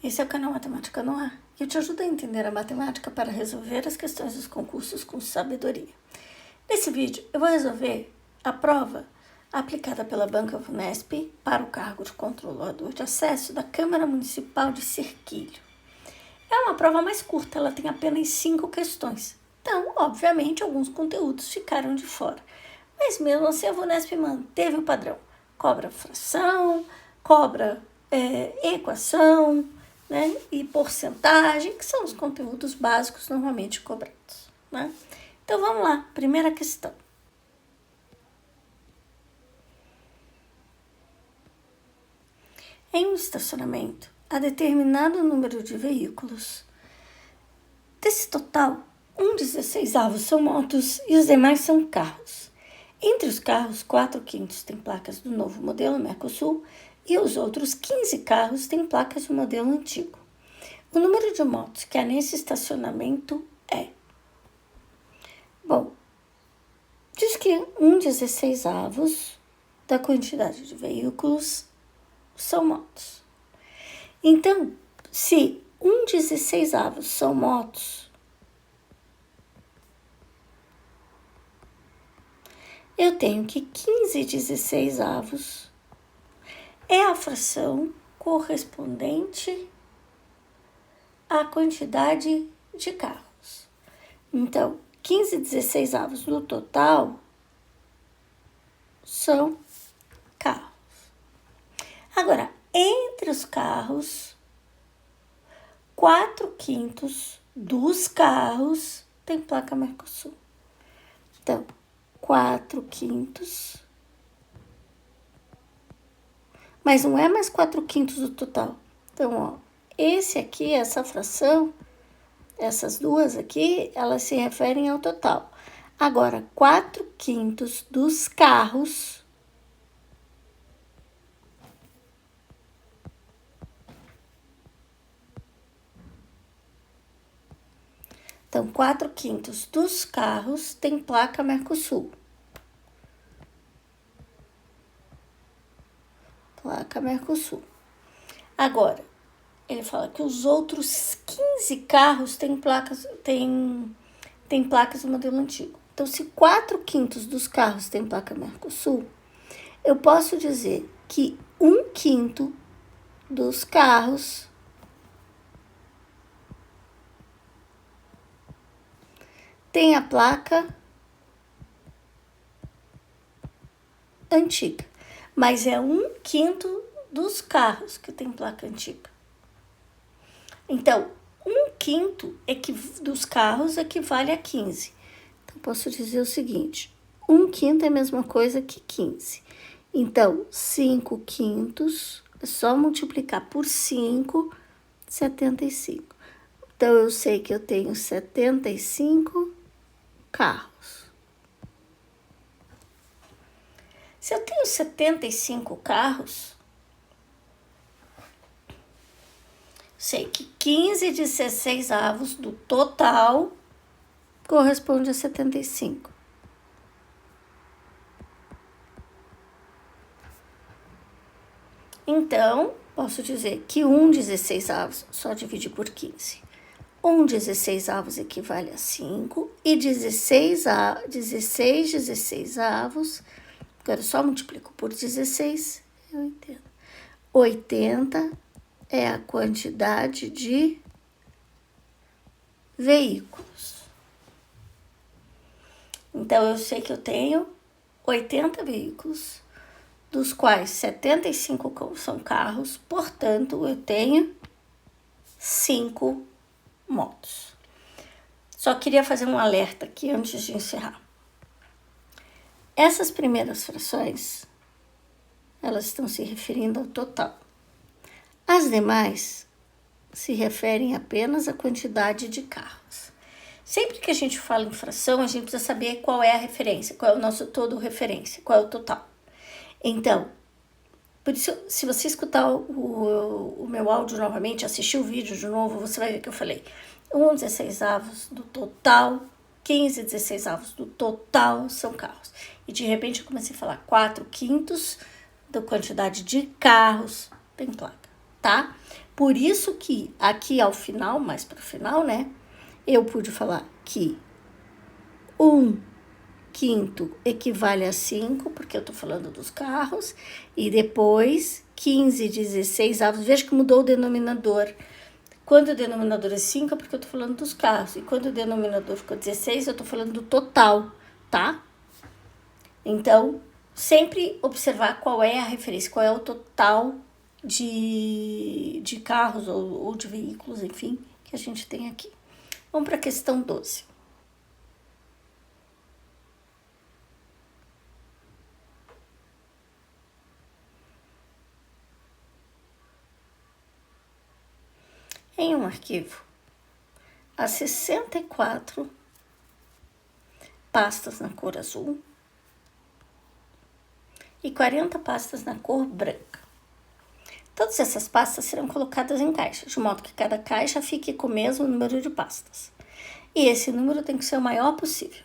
Esse é o canal Matemática no Ar, e eu te ajudo a entender a matemática para resolver as questões dos concursos com sabedoria. Nesse vídeo, eu vou resolver a prova aplicada pela Banca Vunesp para o cargo de controlador de acesso da Câmara Municipal de Serquilho. É uma prova mais curta, ela tem apenas 5 questões. Então, obviamente, alguns conteúdos ficaram de fora. Mas mesmo assim, a Vunesp manteve o padrão. Cobra fração, cobra equação, né, e porcentagem, que são os conteúdos básicos normalmente cobrados, né? Então, vamos lá. Primeira questão. Em um estacionamento, há determinado número de veículos. Desse total, 1/16 são motos e os demais são carros. Entre os carros, 4/5 têm placas do novo modelo Mercosul e os outros 15 carros têm placas do modelo antigo. O número de motos que há nesse estacionamento é... Bom, diz que 1/16 da quantidade de veículos são motos. Então, se 1/16 são motos, eu tenho que 15/16 é a fração correspondente à quantidade de carros. Então, 15/16 do total são carros. Agora, entre os carros, 4/5 dos carros tem placa Mercosul. Então, 4/5, mas não é mais 4/5 do total. Então, ó, esse aqui, essa fração, essas duas aqui, elas se referem ao total. Agora, 4/5 dos carros então, 4/5 dos carros tem placa Mercosul. Placa Mercosul. Agora, ele fala que os outros 15 carros têm placas do modelo antigo. Então, se 4/5 dos carros têm placa Mercosul, eu posso dizer que 1/5 dos carros tem a placa antiga, mas é 1/5 dos carros que tem placa antiga. Então, 1/5 dos carros equivale a 15. Então, posso dizer o seguinte, 1/5 é a mesma coisa que 15. Então, 5/5 é só multiplicar por 5, 75. Então, eu sei que eu tenho 75 carros. Se eu tenho 75 carros, sei que 15/16 do total corresponde a 75. Então, posso dizer que 1/16 só dividir por 15. 1/16 equivale a 5 e 16/16, agora só multiplico por 16, eu entendo. 80 é a quantidade de veículos. Então, eu sei que eu tenho 80 veículos, dos quais 75 são carros, portanto, eu tenho 5 motos. Só queria fazer um alerta aqui antes de encerrar. Essas primeiras frações, elas estão se referindo ao total. As demais se referem apenas à quantidade de carros. Sempre que a gente fala em fração, a gente precisa saber qual é a referência, qual é o nosso todo referência, qual é o total. Então, por isso, se você escutar o meu áudio novamente, assistir o vídeo de novo, você vai ver que eu falei 1/16 do total, 15/16 do total são carros. E de repente eu comecei a falar 4/5 da quantidade de carros tem placa, tá? Por isso que aqui ao final, mais para o final, né, eu pude falar que 1/5 equivale a 5, porque eu estou falando dos carros, e depois 15/16. Veja que mudou o denominador. Quando o denominador é 5 é porque eu estou falando dos carros, e quando o denominador ficou 16, eu estou falando do total, tá? Então, sempre observar qual é a referência, qual é o total de carros ou de veículos, enfim, que a gente tem aqui. Vamos para a questão 12. Em um arquivo, há 64 pastas na cor azul e 40 pastas na cor branca. Todas essas pastas serão colocadas em caixas, de modo que cada caixa fique com o mesmo número de pastas. E esse número tem que ser o maior possível.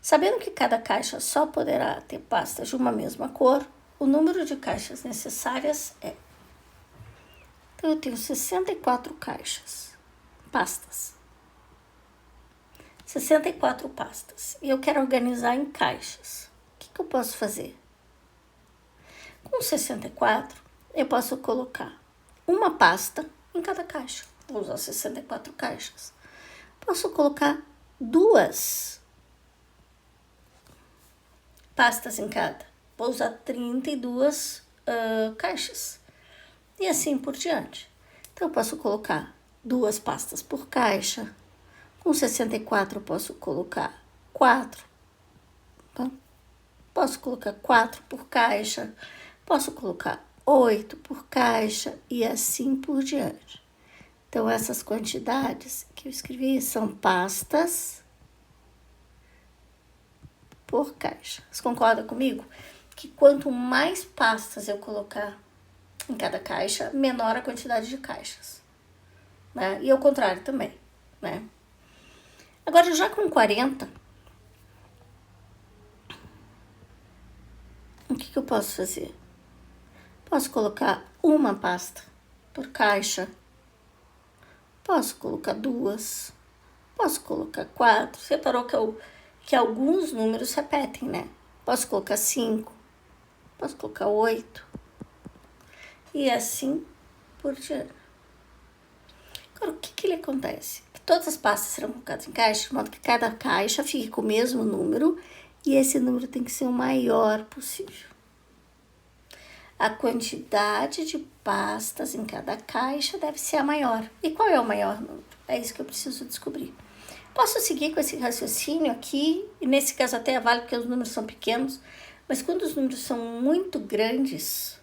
Sabendo que cada caixa só poderá ter pastas de uma mesma cor, o número de caixas necessárias é... Então, eu tenho 64 pastas. 64 pastas. E eu quero organizar em caixas. O que eu posso fazer? Com 64, eu posso colocar uma pasta em cada caixa. Vou usar 64 caixas. Posso colocar 2 pastas em cada. Vou usar 32 caixas. E assim por diante. Então, eu posso colocar 2 pastas por caixa. Com 64, eu posso colocar 4. Tá? Posso colocar 4 por caixa. Posso colocar 8 por caixa e assim por diante. Então, essas quantidades que eu escrevi são pastas por caixa. Você concorda comigo? Que quanto mais pastas eu colocar em cada caixa, menor a quantidade de caixas. Né? E ao contrário também, né? Agora, já com 40, o que eu posso fazer? Posso colocar uma pasta por caixa. Posso colocar 2. Posso colocar 4. Você reparou que alguns números repetem, né? Posso colocar 5. Posso colocar 8. E assim por diante. Agora, o que ele acontece? Que todas as pastas serão colocadas em caixa, de modo que cada caixa fique com o mesmo número, e esse número tem que ser o maior possível. A quantidade de pastas em cada caixa deve ser a maior. E qual é o maior número? É isso que eu preciso descobrir. Posso seguir com esse raciocínio aqui, e nesse caso até é válido porque os números são pequenos, mas quando os números são muito grandes,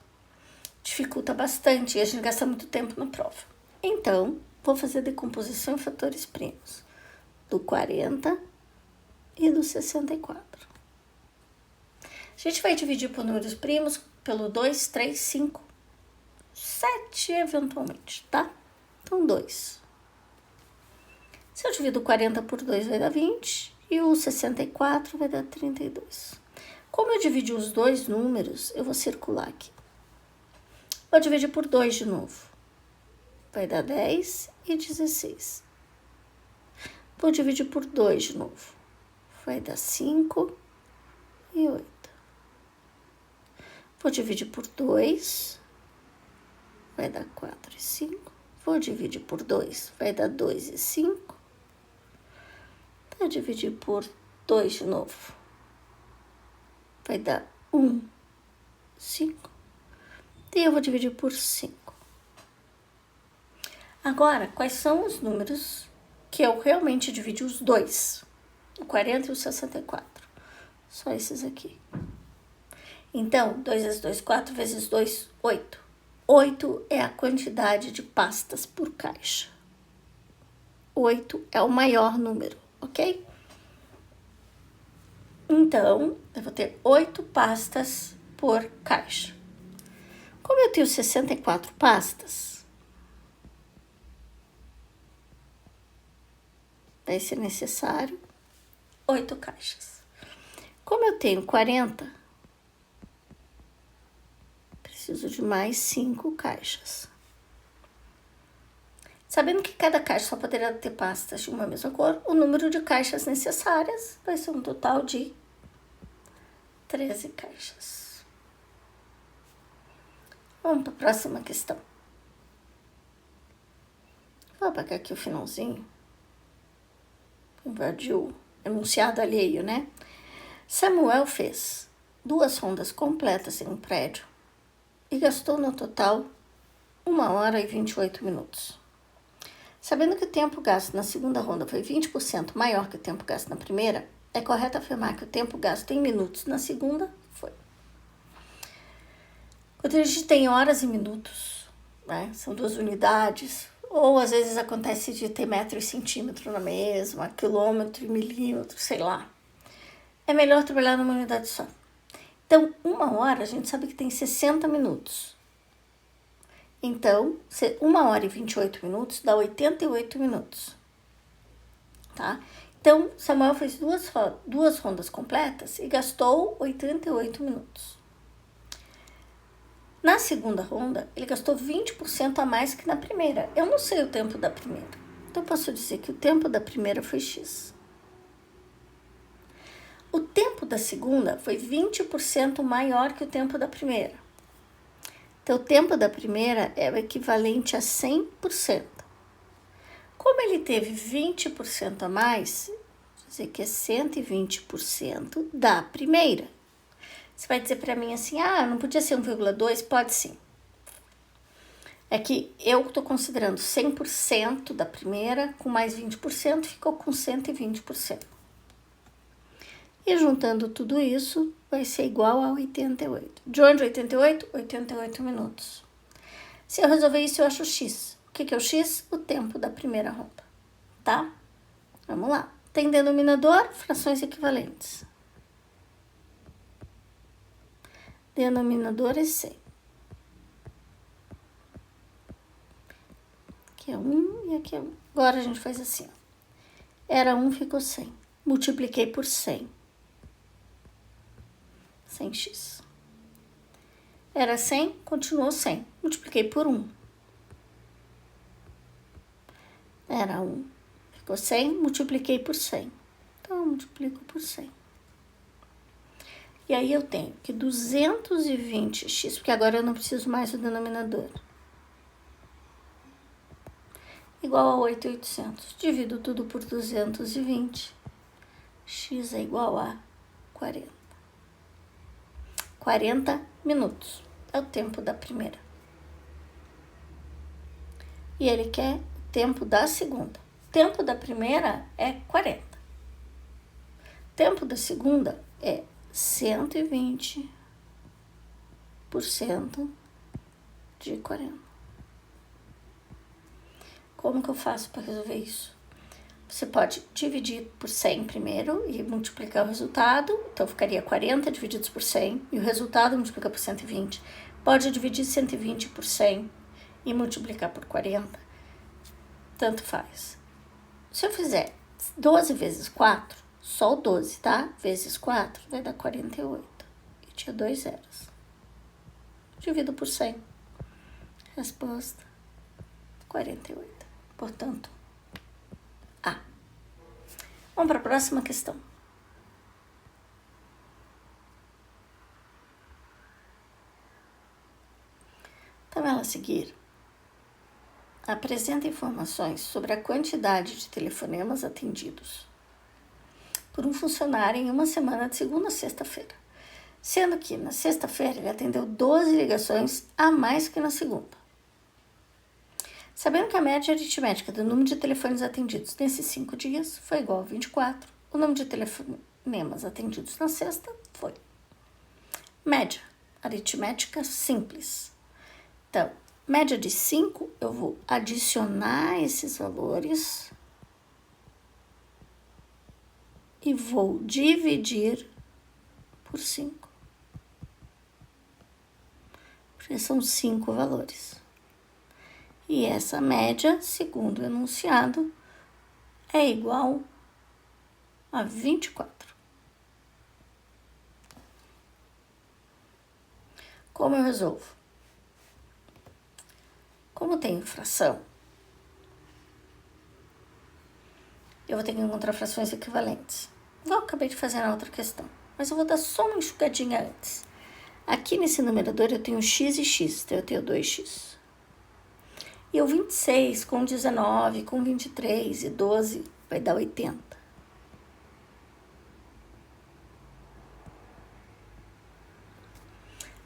dificulta bastante e a gente gasta muito tempo na prova. Então, vou fazer a decomposição em fatores primos do 40 e do 64. A gente vai dividir por números primos pelo 2, 3, 5, 7 eventualmente, tá? Então, 2. Se eu divido 40 por 2 vai dar 20 e o 64 vai dar 32. Como eu dividi os dois números, eu vou circular aqui. Vou dividir por 2 de novo. Vai dar 10 e 16. Vou dividir por 2 de novo. Vai dar 5 e 8. Vou dividir por 2. Vai dar 4 e 5. Vou dividir por 2. Vai dar 2 e 5. Vou dividir por 2 de novo. Vai dar 1, 5. E eu vou dividir por 5. Agora, quais são os números que eu realmente dividi os dois? O 40 e o 64. Só esses aqui. Então, 2 vezes 2, 4 vezes 2, 8. 8 é a quantidade de pastas por caixa. 8 é o maior número, ok? Então, eu vou ter 8 pastas por caixa. Como eu tenho 64 pastas, vai ser necessário 8 caixas. Como eu tenho 40, preciso de mais 5 caixas. Sabendo que cada caixa só poderá ter pastas de uma mesma cor, o número de caixas necessárias vai ser um total de 13 caixas. Vamos para a próxima questão. Vou apagar aqui o finalzinho. Invadiu o enunciado alheio, né? Samuel fez 2 rondas completas em um prédio e gastou no total 1 hora e 28 minutos. Sabendo que o tempo gasto na segunda ronda foi 20% maior que o tempo gasto na primeira, é correto afirmar que o tempo gasto em minutos na segunda foi. Quando a gente tem horas e minutos, né, são 2 unidades, ou às vezes acontece de ter metro e centímetro na mesma, quilômetro e milímetro, sei lá. É melhor trabalhar numa unidade só. Então, 1 hora a gente sabe que tem 60 minutos. Então, 1 hora e 28 minutos dá 88 minutos, tá? Então, Samuel fez 2 rondas completas e gastou 88 minutos. Na segunda ronda, ele gastou 20% a mais que na primeira. Eu não sei o tempo da primeira. Então, eu posso dizer que o tempo da primeira foi X. O tempo da segunda foi 20% maior que o tempo da primeira. Então, o tempo da primeira é o equivalente a 100%. Como ele teve 20% a mais, vou dizer que é 120% da primeira. Você vai dizer para mim assim, não podia ser 1,2? Pode sim. É que eu estou considerando 100% da primeira, com mais 20%, ficou com 120%. E juntando tudo isso, vai ser igual a 88. De onde 88? 88 minutos. Se eu resolver isso, eu acho X. O que é o X? O tempo da primeira ronda, tá? Vamos lá. Tem denominador, frações equivalentes. Denominador é 100. Aqui é 1 e aqui é 1. Agora a gente faz assim, ó. Era 1, ficou 100. Multipliquei por 100. 100x. Era 100, continuou 100. Multipliquei por 1. Era 1. Ficou 100, multipliquei por 100. Então, eu multiplico por 100. E aí eu tenho que 220x, porque agora eu não preciso mais do denominador, igual a 8.800. Divido tudo por 220. X é igual a 40. 40 minutos é o tempo da primeira. E ele quer o tempo da segunda. O tempo da primeira é 40. O tempo da segunda é 120% de 40. Como que eu faço para resolver isso? Você pode dividir por 100 primeiro e multiplicar o resultado. Então, ficaria 40 divididos por 100 e o resultado multiplica por 120. Pode dividir 120 por 100 e multiplicar por 40. Tanto faz. Se eu fizer 12 vezes 4, só o 12, tá? Vezes 4 vai dar 48. E tinha 2 zeros. Divido por 100. Resposta: 48. Portanto, A. Vamos para a próxima questão. Tabela a seguir apresenta informações sobre a quantidade de telefonemas atendidos por um funcionário em uma semana de segunda a sexta-feira, sendo que na sexta-feira ele atendeu 12 ligações a mais que na segunda. Sabendo que a média aritmética do número de telefones atendidos nesses 5 dias foi igual a 24, o número de telefonemas atendidos na sexta foi média aritmética simples. Então, média de 5, eu vou adicionar esses valores e vou dividir por 5. Porque são 5 valores. E essa média, segundo o enunciado, é igual a 24. Como eu resolvo? Como tem fração, eu vou ter que encontrar frações equivalentes. Igual eu acabei de fazer na outra questão. Mas eu vou dar só uma enxugadinha antes. Aqui nesse numerador eu tenho x e x, então eu tenho 2x. E o 26 com 19, com 23 e 12 vai dar 80.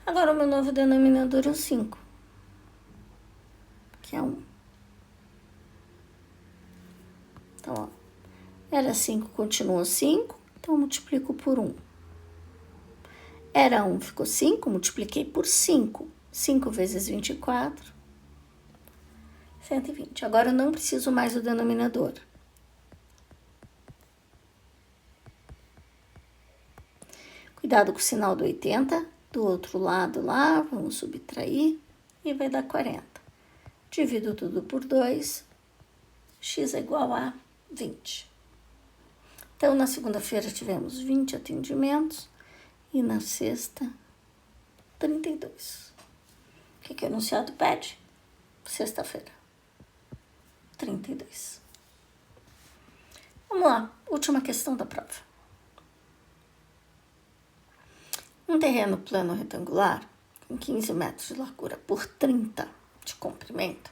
Agora o meu novo denominador é o 5, que é 1. Então, ó, era 5, continua 5, então eu multiplico por 1. Era 1, ficou 5, multipliquei por 5. 5 vezes 24, 120. Agora eu não preciso mais do denominador. Cuidado com o sinal do 80. Do outro lado lá, vamos subtrair e vai dar 40. Divido tudo por 2, x é igual a 20. Então, na segunda-feira tivemos 20 atendimentos e na sexta, 32. O que o enunciado pede? Sexta-feira, 32. Vamos lá, última questão da prova. Um terreno plano retangular com 15 metros de largura por 30 de comprimento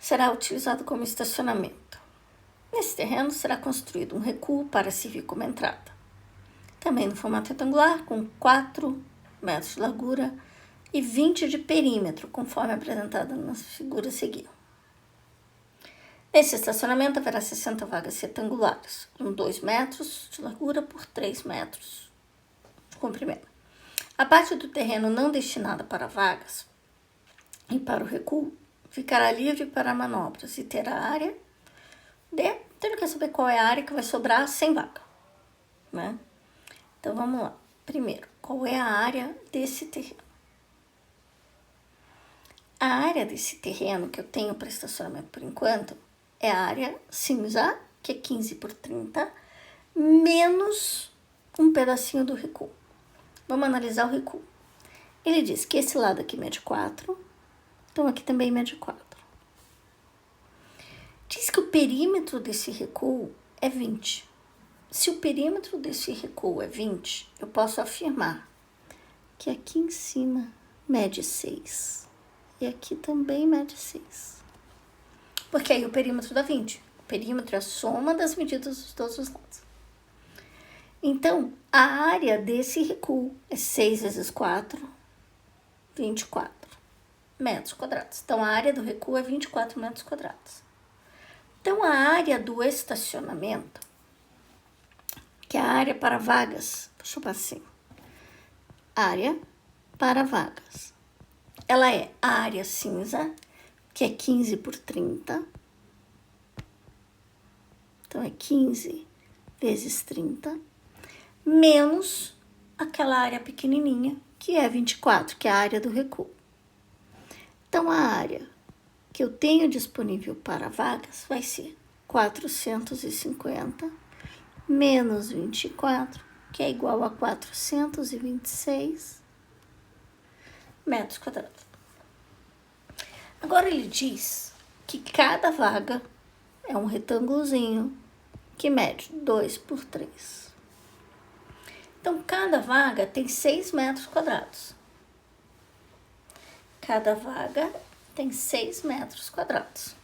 será utilizado como estacionamento. Nesse terreno será construído um recuo para servir como entrada. Também no formato retangular, com 4 metros de largura e 20 de perímetro, conforme apresentado nas figuras a seguir. Nesse estacionamento haverá 60 vagas retangulares, com 2 metros de largura por 3 metros de comprimento. A parte do terreno não destinada para vagas e para o recuo ficará livre para manobras e terá área de... Então, ele quer saber qual é a área que vai sobrar sem vaga, né? Então, vamos lá. Primeiro, qual é a área desse terreno? A área desse terreno que eu tenho para estacionamento por enquanto é a área cinza, que é 15 por 30, menos um pedacinho do recuo. Vamos analisar o recuo. Ele diz que esse lado aqui mede 4, então aqui também mede 4. Diz que o perímetro desse recuo é 20. Se o perímetro desse recuo é 20, eu posso afirmar que aqui em cima mede 6 e aqui também mede 6. Porque aí o perímetro dá 20. O perímetro é a soma das medidas de todos os lados. Então, a área desse recuo é 6 vezes 4, 24 metros quadrados. Então, a área do recuo é 24 metros quadrados. Então, a área do estacionamento, que é a área para vagas, deixa eu passar assim, área para vagas, ela é a área cinza, que é 15 por 30. Então, é 15 vezes 30, menos aquela área pequenininha, que é 24, que é a área do recuo. Então, a área que eu tenho disponível para vagas vai ser 450 menos 24, que é igual a 426 metros quadrados. Agora, ele diz que cada vaga é um retângulozinho que mede 2 por 3. Então, cada vaga tem 6 metros quadrados. Cada vaga tem 6 metros quadrados.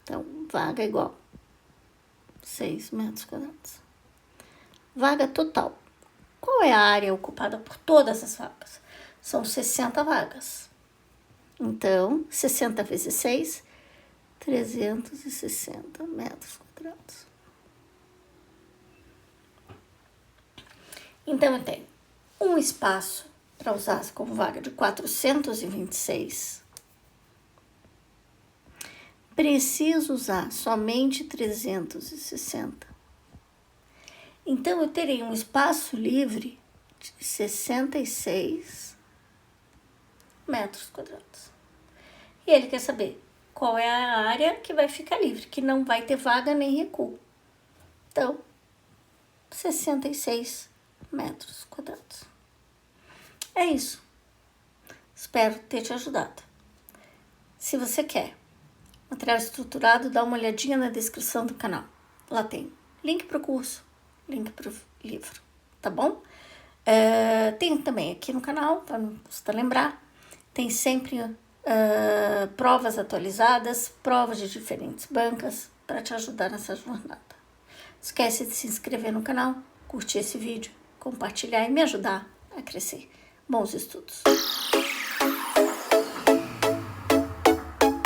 Então, vaga é igual 6 metros quadrados. Vaga total. Qual é a área ocupada por todas as vagas? São 60 vagas. Então, 60 vezes 6, 360 metros quadrados. Então, eu tenho um espaço para usar como vaga de 426. Preciso usar somente 360. Então, eu terei um espaço livre de 66 metros quadrados. E ele quer saber qual é a área que vai ficar livre, que não vai ter vaga nem recuo. Então, 66 metros quadrados. É isso. Espero ter te ajudado. Se você quer material estruturado, dá uma olhadinha na descrição do canal. Lá tem link para o curso, link para o livro, tá bom? Tem também aqui no canal, para não custa lembrar, tem sempre provas atualizadas, provas de diferentes bancas para te ajudar nessa jornada. Esquece de se inscrever no canal, curtir esse vídeo, compartilhar e me ajudar a crescer. Bons estudos!